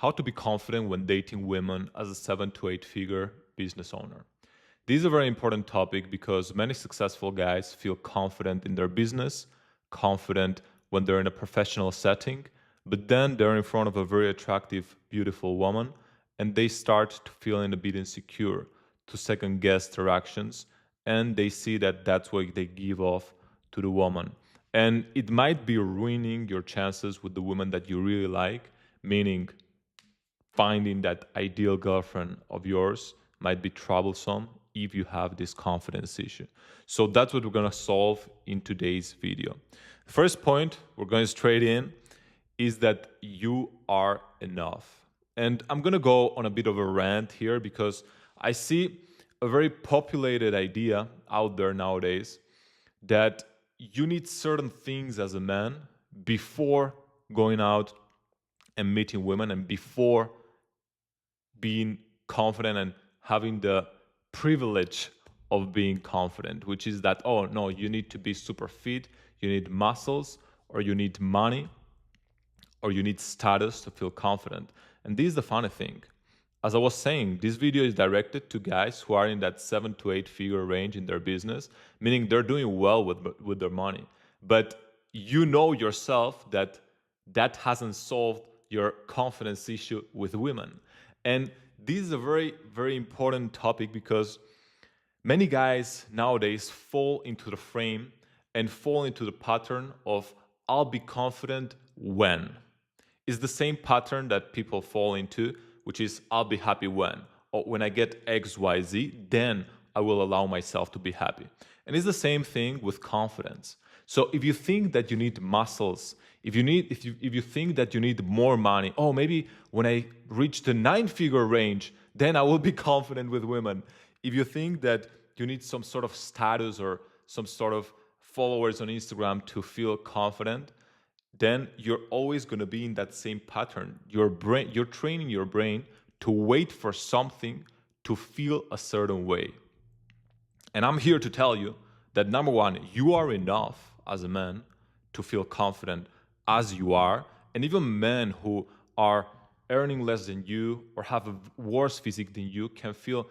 how to be confident when dating women as a 7 to 8 figure business owner. This is a very important topic because many successful guys feel confident in their business, confident when they're in a professional setting, but then they're in front of a very attractive, beautiful woman, and they start to feeling a bit insecure, to second guess their actions, and they see that that's what they give off to the woman. And it might be ruining your chances with the woman that you really like, meaning finding that ideal girlfriend of yours might be troublesome if you have this confidence issue. So that's what we're going to solve in today's video. First point, we're going straight in, is that you are enough. And I'm going to go on a bit of a rant here because I see a very populated idea out there nowadays that you need certain things as a man before going out and meeting women and before being confident and having the privilege of being confident, which is that, oh no, you need to be super fit, you need muscles, or you need money, or you need status to feel confident. And this is the funny thing. As I was saying, this video is directed to guys who are in that 7 to 8 figure range in their business, meaning they're doing well with their money. But you know yourself that that hasn't solved your confidence issue with women. And this is a very, very important topic because many guys nowadays fall into the frame and fall into the pattern of I'll be confident when. It's the same pattern that people fall into, which is I'll be happy when. Or when I get XYZ, then I will allow myself to be happy. And it's the same thing with confidence. So if you think that you need muscles, if you think that you need more money, oh, maybe when I reach the 9-figure range, then I will be confident with women. If you think that you need some sort of status or some sort of followers on Instagram to feel confident, then you're always going to be in that same pattern. You're training your brain to wait for something to feel a certain way. And I'm here to tell you that number one, you are enough as a man to feel confident as you are. And even men who are earning less than you or have a worse physique than you can feel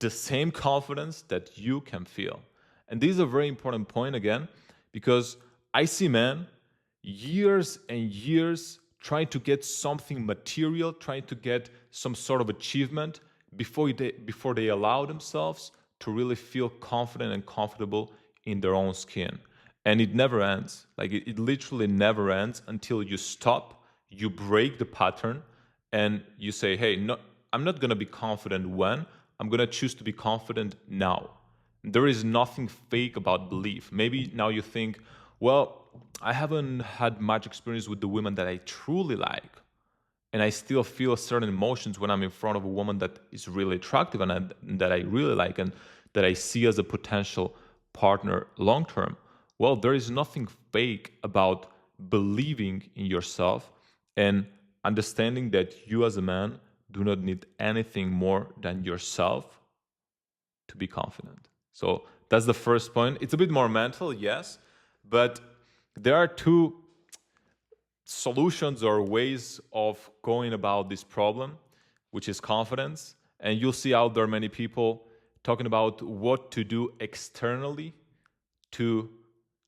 the same confidence that you can feel. And this is a very important point again, because I see men years and years trying to get something material, trying to get some sort of achievement before they allow themselves to really feel confident and comfortable in their own skin. And it never ends. Like it literally never ends until you stop, you break the pattern, and you say, hey, no, I'm not going to be confident when, I'm going to choose to be confident now. There is nothing fake about belief. Maybe now you think, well, I haven't had much experience with the women that I truly like, and I still feel certain emotions when I'm in front of a woman that is really attractive and that I really like and that I see as a potential partner long term. Well, there is nothing fake about believing in yourself and understanding that you as a man do not need anything more than yourself to be confident. So that's the first point. It's a bit more mental, yes, but there are two solutions or ways of going about this problem, which is confidence. And you'll see out there many people talking about what to do externally to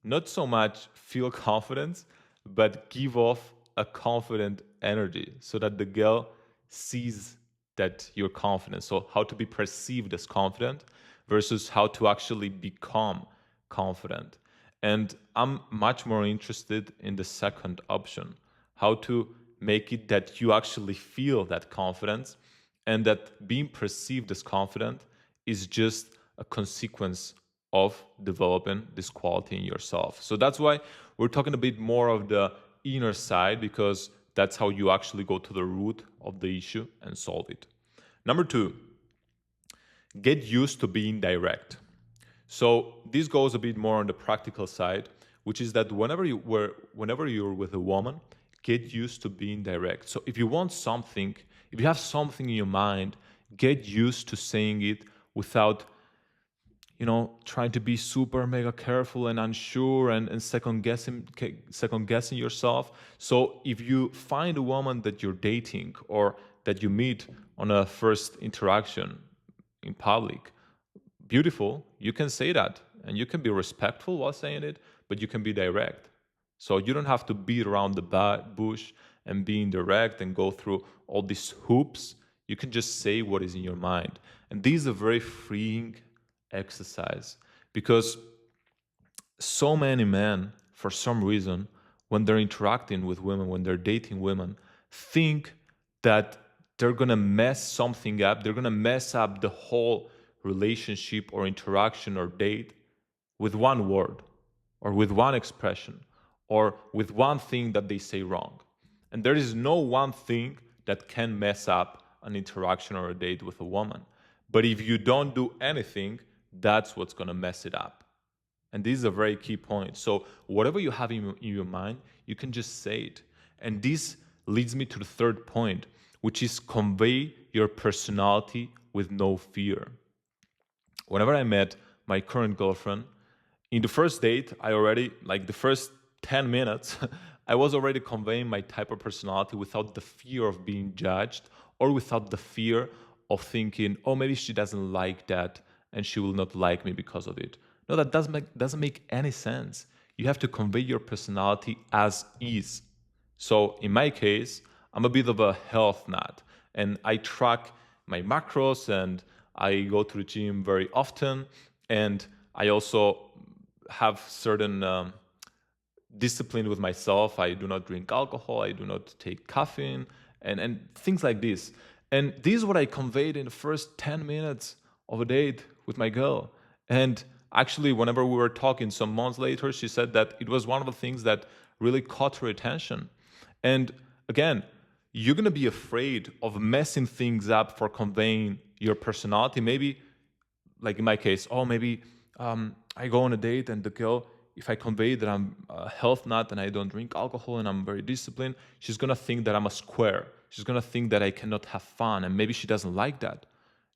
not so much feel confidence, but give off a confident energy so that the girl sees that you're confident. So how to be perceived as confident versus how to actually become confident. And I'm much more interested in the second option, how to make it that you actually feel that confidence and that being perceived as confident is just a consequence of developing this quality in yourself. So that's why we're talking a bit more of the inner side, because that's how you actually go to the root of the issue and solve it. Number two, get used to being direct. So this goes a bit more on the practical side, which is that whenever you're with a woman, get used to being direct. So if you want something, if you have something in your mind, get used to saying it without trying to be super mega careful and unsure and second guessing yourself. So if you find a woman that you're dating or that you meet on a first interaction in public, beautiful, you can say that and you can be respectful while saying it, but you can be direct. So you don't have to beat around the bush and being direct and go through all these hoops. You can just say what is in your mind. And this is a very freeing exercise because so many men, for some reason, when they're interacting with women, when they're dating women, think that they're gonna mess something up, they're gonna mess up the whole relationship or interaction or date with one word or with one expression or with one thing that they say wrong. And there is no one thing that can mess up an interaction or a date with a woman. But if you don't do anything, that's what's going to mess it up. And this is a very key point. So, whatever you have in your mind, you can just say it. And this leads me to the third point, which is convey your personality with no fear. Whenever I met my current girlfriend, in the first date, I already, like the first 10 minutes, I was already conveying my type of personality without the fear of being judged or without the fear of thinking, oh, maybe she doesn't like that and she will not like me because of it. No, that doesn't make any sense. You have to convey your personality as is. So in my case, I'm a bit of a health nut and I track my macros and I go to the gym very often. And I also have certain discipline with myself. I do not drink alcohol. I do not take caffeine and things like this. And this is what I conveyed in the first 10 minutes of a date with my girl. And actually, whenever we were talking some months later, she said that it was one of the things that really caught her attention. And again, you're going to be afraid of messing things up for conveying your personality. Maybe, like in my case, maybe I go on a date and the girl, if I convey that I'm a health nut and I don't drink alcohol and I'm very disciplined, she's going to think that I'm a square. She's going to think that I cannot have fun and maybe she doesn't like that.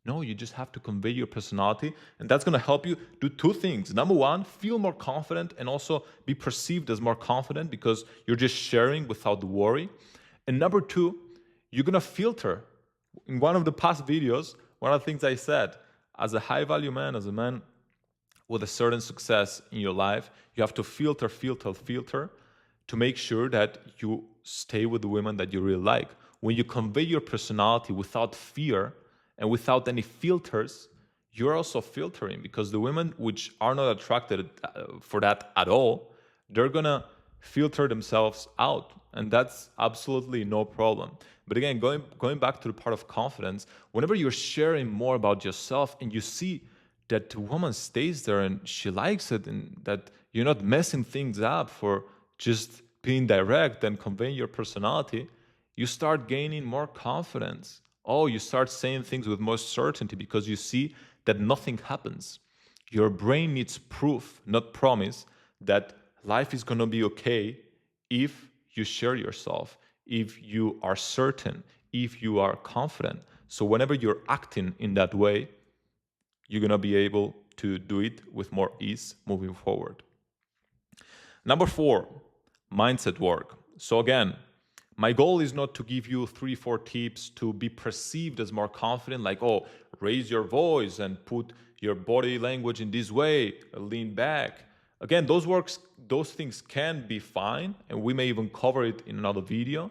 No, you just have to convey your personality, and that's going to help you do two things. Number one, feel more confident and also be perceived as more confident because you're just sharing without the worry. And number two, you're going to filter. In one of the past videos, one of the things I said, as a high value man, as a man with a certain success in your life, you have to filter to make sure that you stay with the women that you really like. When you convey your personality without fear and without any filters, you're also filtering because the women which are not attracted for that at all, they're gonna filter themselves out, and that's absolutely no problem. But again, going back to the part of confidence, whenever you're sharing more about yourself and you see that the woman stays there and she likes it and that you're not messing things up for just being direct and conveying your personality, you start gaining more confidence. Oh, you start saying things with more certainty because you see that nothing happens. Your brain needs proof, not promise, that life is going to be okay if you share yourself, if you are certain, if you are confident. So whenever you're acting in that way, you're going to be able to do it with more ease moving forward. Number 4, mindset work. So again, my goal is not to give you 3-4 tips to be perceived as more confident, like, raise your voice and put your body language in this way, lean back. Again, those things can be fine, and we may even cover it in another video,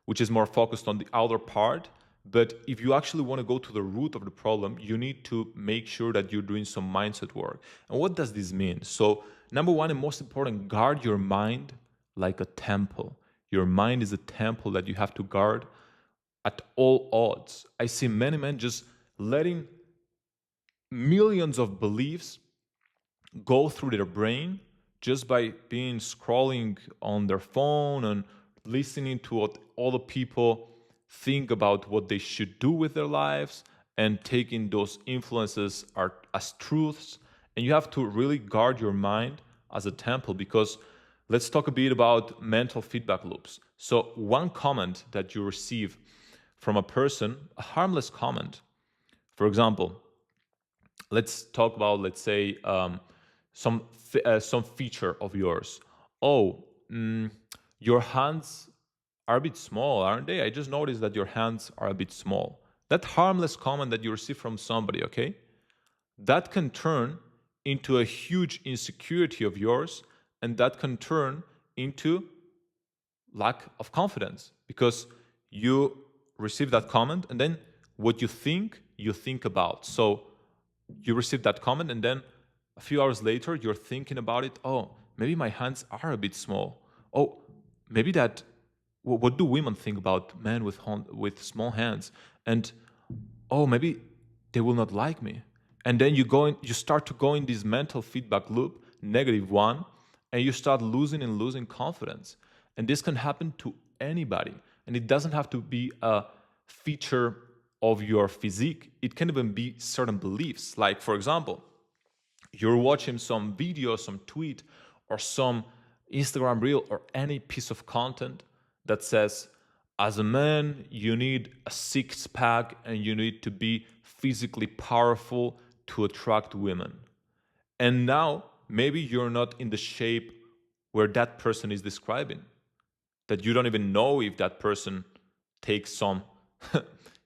which is more focused on the outer part. But if you actually want to go to the root of the problem, you need to make sure that you're doing some mindset work. And what does this mean? So, number one and most important, guard your mind like a temple. Your mind is a temple that you have to guard at all odds. I see many men just letting millions of beliefs go through their brain just by being scrolling on their phone and listening to what other people think about what they should do with their lives and taking those influences as truths. And you have to really guard your mind as a temple because let's talk a bit about mental feedback loops. So one comment that you receive from a person, a harmless comment, for example, let's talk about, let's say, some feature of yours. Oh, your hands are a bit small, aren't they? I just noticed that your hands are a bit small. That harmless comment that you receive from somebody, okay, that can turn into a huge insecurity of yours, and that can turn into lack of confidence, because you receive that comment, and then what you think about. So you receive that comment, and then a few hours later you're thinking about it. Oh, maybe my hands are a bit small. Oh, maybe that, what do women think about men with small hands? And oh, maybe they will not like me. And then you start to go in this mental feedback loop, negative one, and you start losing and losing confidence. And this can happen to anybody. And it doesn't have to be a feature of your physique. It can even be certain beliefs. Like, for example, you're watching some video, some tweet, or some Instagram reel, or any piece of content that says, as a man, you need a six pack and you need to be physically powerful to attract women. And now, maybe you're not in the shape where that person is describing, that you don't even know if that person takes some,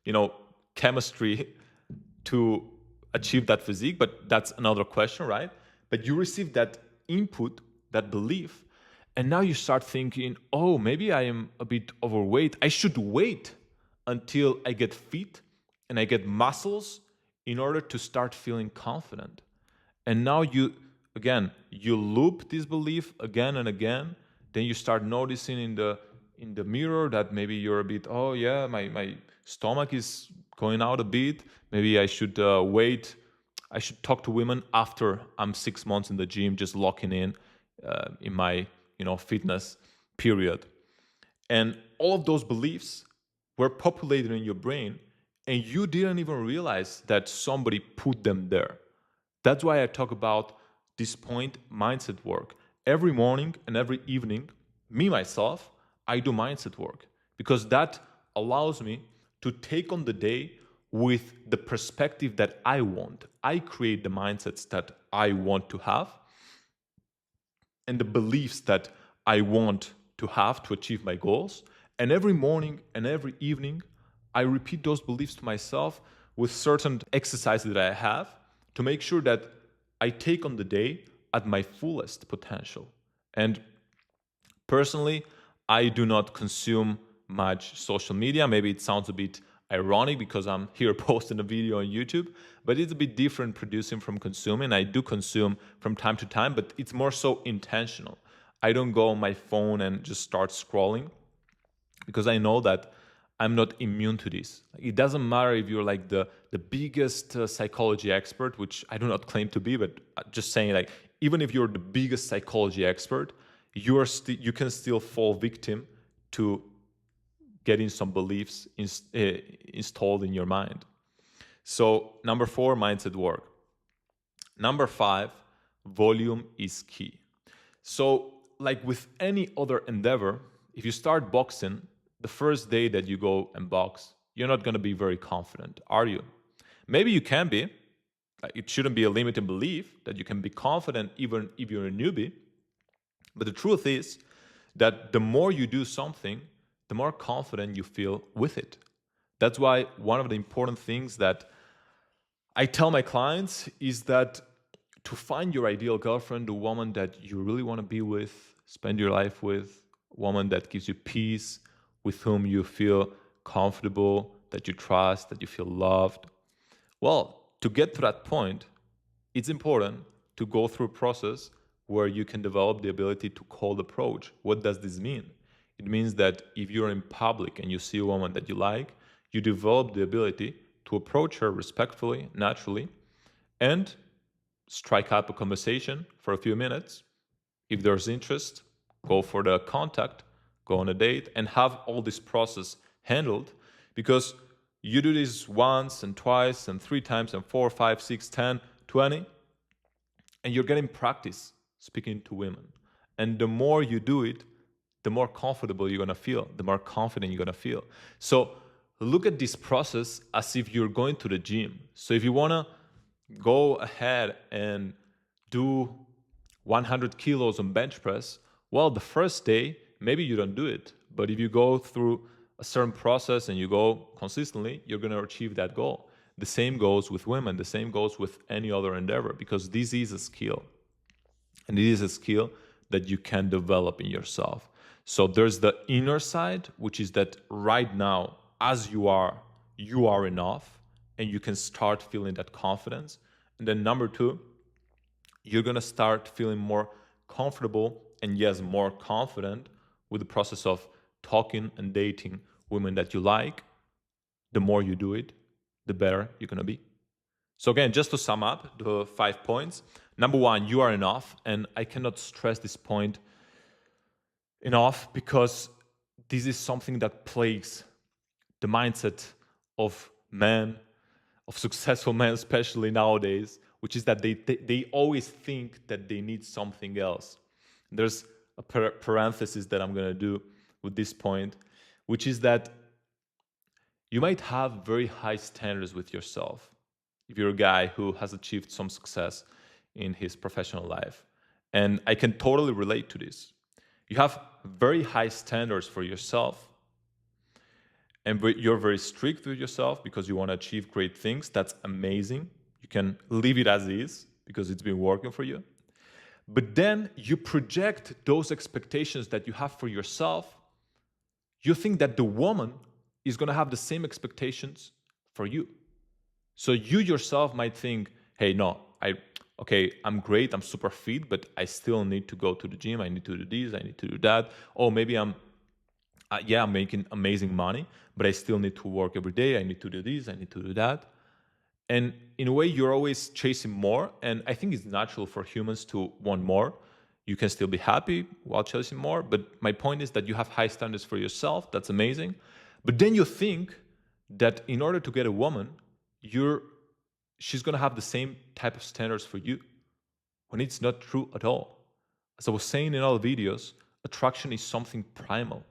you know, chemistry to achieve that physique, but that's another question, right? But you receive that input, that belief, and now you start thinking, oh, maybe I am a bit overweight. I should wait until I get fit and I get muscles in order to start feeling confident. And now you loop this belief again and again. Then you start noticing in the mirror that maybe you're a bit, oh yeah, my stomach is going out a bit. Maybe I should wait. I should talk to women after I'm 6 months in the gym, just locking in my fitness period. And all of those beliefs were populated in your brain, and you didn't even realize that somebody put them there. That's why I talk about this point, mindset work. Every morning and every evening, me myself, I do mindset work, because that allows me to take on the day with the perspective that I want. I create the mindsets that I want to have and the beliefs that I want to have to achieve my goals. And every morning and every evening, I repeat those beliefs to myself with certain exercises that I have to make sure that I take on the day at my fullest potential. And personally, I do not consume much social media. Maybe it sounds a bit ironic because I'm here posting a video on YouTube, but it's a bit different producing from consuming. I do consume from time to time, but it's more so intentional. I don't go on my phone and just start scrolling, because I know that I'm not immune to this. It doesn't matter if you're like the biggest psychology expert, which I do not claim to be, but just saying, like, even if you're the biggest psychology expert, you can still fall victim to getting some beliefs installed in your mind. So number 4, mindset work. Number 5, volume is key. So like with any other endeavor, if you start boxing, the first day that you go and box, you're not going to be very confident, are you? Maybe you can be. It shouldn't be a limiting belief that you can be confident even if you're a newbie. But the truth is that the more you do something, the more confident you feel with it. That's why one of the important things that I tell my clients is that to find your ideal girlfriend, the woman that you really want to be with, spend your life with, a woman that gives you peace, with whom you feel comfortable, that you trust, that you feel loved. Well, to get to that point, it's important to go through a process where you can develop the ability to cold approach. What does this mean? It means that if you're in public and you see a woman that you like, you develop the ability to approach her respectfully, naturally, and strike up a conversation for a few minutes. If there's interest, go for the contact, go on a date, and have all this process handled, because you do this once and twice and 3 times and 4, 5, 6, 10, 20, and you're getting practice speaking to women. And the more you do it, the more comfortable you're going to feel, the more confident you're going to feel. So look at this process as if you're going to the gym. So if you want to go ahead and do 100 kilos on bench press, well, the first day, maybe you don't do it. But if you go through a certain process and you go consistently, you're going to achieve that goal. The same goes with women. The same goes with any other endeavor, because this is a skill. And it is a skill that you can develop in yourself. So there's the inner side, which is that right now, as you are enough, and you can start feeling that confidence. And then number two, you're going to start feeling more comfortable and, yes, more confident with the process of talking and dating women that you like. The more you do it, the better you're going to be. So again, just to sum up the 5 points. Number one, you are enough. And I cannot stress this point enough, because this is something that plagues the mindset of men, of successful men, especially nowadays, which is that they always think that they need something else. There's a parenthesis that I'm going to do with this point, which is that you might have very high standards with yourself if you're a guy who has achieved some success in his professional life. And I can totally relate to this. You have very high standards for yourself, and you're very strict with yourself because you want to achieve great things. That's amazing. You can leave it as is because it's been working for you. But then you project those expectations that you have for yourself. You think that the woman is going to have the same expectations for you. So you yourself might think, hey, no, I'm great, I'm super fit, but I still need to go to the gym, I need to do this, I need to do that. Oh, maybe I'm making amazing money, but I still need to work every day, I need to do this, I need to do that. And in a way, you're always chasing more, and I think it's natural for humans to want more. You can still be happy while chasing more, but my point is that you have high standards for yourself, that's amazing. But then you think that in order to get a woman, she's going to have the same type of standards for you, when it's not true at all. As I was saying in all videos, attraction is something primal.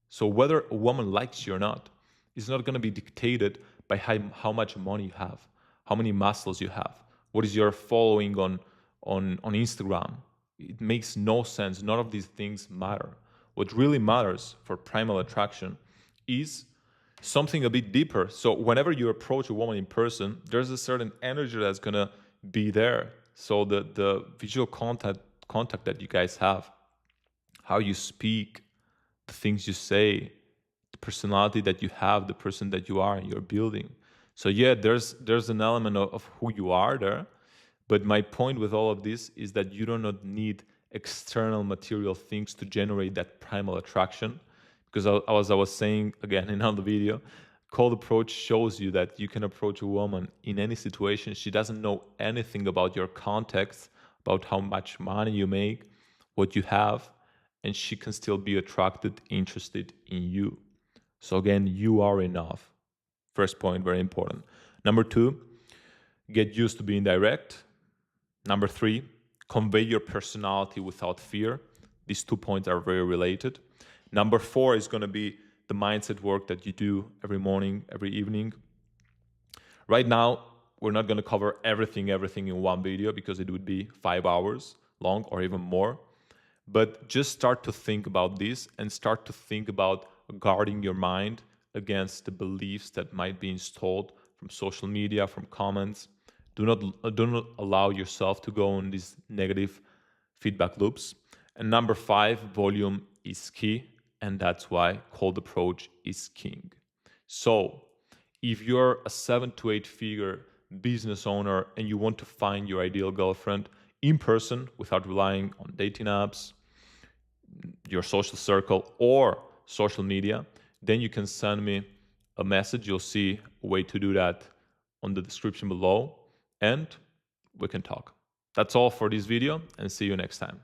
So whether a woman likes you or not is not going to be dictated by how much money you have, how many muscles you have, what is your following on Instagram. It makes no sense. None of these things matter. What really matters for primal attraction is something a bit deeper. So whenever you approach a woman in person, there's a certain energy that's going to be there. So the visual contact that you guys have, how you speak, the things you say, the personality that you have, the person that you are, and you're building. So yeah, there's an element of who you are there. But my point with all of this is that you do not need external material things to generate that primal attraction. Because as I was saying again in another video, cold approach shows you that you can approach a woman in any situation. She doesn't know anything about your context, about how much money you make, what you have, and she can still be attracted, interested in you. So again, you are enough. First point, very important. Number two, get used to being direct. Number three, convey your personality without fear. These 2 points are very related. Number four is going to be the mindset work that you do every morning, every evening. Right now, we're not going to cover everything in one video because it would be 5 hours long or even more. But just start to think about this and start to think about guarding your mind against the beliefs that might be installed from social media, from comments. Do not allow yourself to go in these negative feedback loops. And number five, volume is key, and that's why cold approach is king. So if you're a 7 to 8 figure business owner and you want to find your ideal girlfriend in person without relying on dating apps, your social circle, or social media, then you can send me a message. You'll see a way to do that on the description below, and we can talk. That's all for this video, and see you next time.